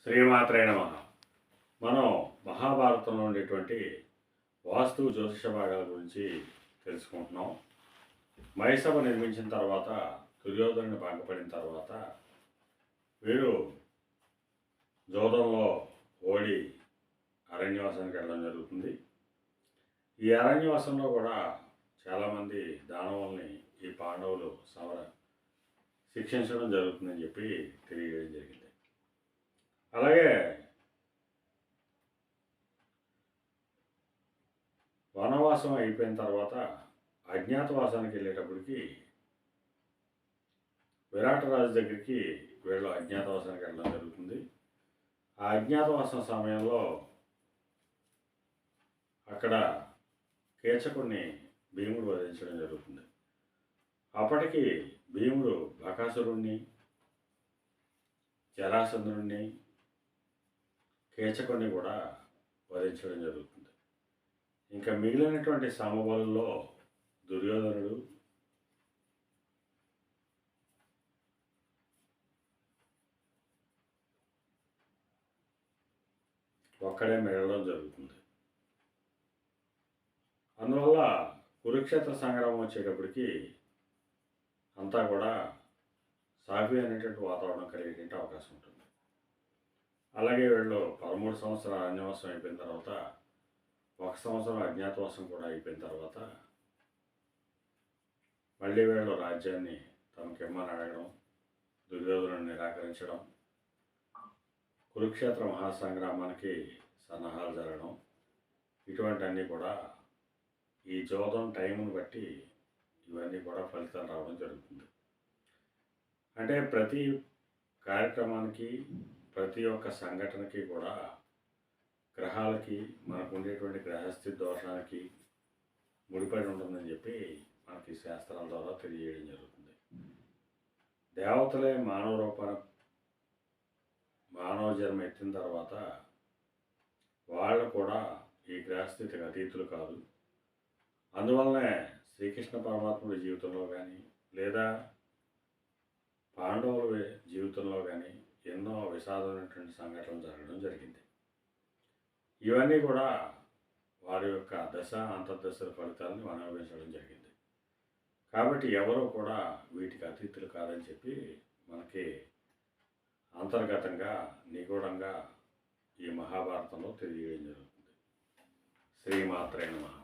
శ్రీమాత్రే నమః. మనం మహాభారతంలో ఉండేటువంటి వాస్తు జ్యోతిష భాగాల గురించి తెలుసుకుంటున్నాం. మహిసభ నిర్మించిన తర్వాత దుర్యోధనుని భంగపడిన తర్వాత వీరు జోదంలో ఓడి అరణ్యవాసానికి వెళ్ళడం జరుగుతుంది. ఈ అరణ్యవాసంలో కూడా చాలామంది దానవుల్ని ఈ పాండవులు శిక్షించడం జరుగుతుందని చెప్పి తెలియజేయడం జరిగింది. అలాగే వనవాసం అయిపోయిన తర్వాత అజ్ఞాతవాసానికి వెళ్ళేటప్పటికి విరాటరాజు దగ్గరికి వీళ్ళు అజ్ఞాతవాసానికి వెళ్ళడం జరుగుతుంది. ఆ అజ్ఞాతవాసం సమయంలో అక్కడ కీచకుడిని భీముడు వధించడం జరుగుతుంది. అప్పటికి భీముడు బకాసురుణ్ణి, జరాసంధుడిని, కీచకుడిని కూడా వధించడం జరుగుతుంది. ఇంకా మిగిలినటువంటి సమబలుల్లో దుర్యోధనుడు, ఒక్కడే మిగలడం జరుగుతుంది. అందువల్ల కురుక్షేత్ర సంగ్రామం వచ్చేటప్పటికి అంతా కూడా సాఫీ అనేటువంటి వాతావరణం కలిగేటువంటి అవకాశం ఉంటుంది. అలాగే వీళ్ళు 13 సంవత్సరాల అరణ్యవాసం అయిపోయిన తర్వాత 1 సంవత్సరం అజ్ఞాతవాసం కూడా అయిపోయిన తర్వాత మళ్ళీ వీళ్ళు రాజ్యాన్ని తమకిమ్మని అడగడం, దుర్యోధనుని నిరాకరించడం, కురుక్షేత్ర మహాసంగ్రామానికి సన్నాహాలు జరగడం, ఇటువంటివన్నీ కూడా ఈ జోదం టైంను బట్టి ఇవన్నీ కూడా ఫలితాలు రావడం జరుగుతుంది. అంటే ప్రతి కార్యక్రమానికి, ప్రతి ఒక్క సంఘటనకి కూడా గ్రహాలకి, మనకు ఉండేటువంటి గ్రహస్థితి దోషానికి ముడిపడి ఉంటుందని చెప్పి మనకి శాస్త్రాల ద్వారా తెలియజేయడం జరుగుతుంది. దేవతలే మానవ జన్మ ఎత్తిన తర్వాత వాళ్ళు కూడా ఈ గ్రహస్థితికి అతీతులు కాదు. అందువల్లనే శ్రీకృష్ణ పరమాత్ముడి జీవితంలో కానీ, లేదా పాండవుల జీవితంలో కానీ ఎన్నో విషాదమైనటువంటి సంఘటనలు జరగడం జరిగింది. ఇవన్నీ కూడా వారి యొక్క దశ అంతర్దశల ఫలితాలను అనుభవించడం జరిగింది. కాబట్టి ఎవరూ కూడా వీటికి అతీతులు కాదని చెప్పి మనకి అంతర్గతంగా నిగూఢంగా ఈ మహాభారతంలో తెలియజేయడం జరుగుతుంది. శ్రీమాత్రే నమః.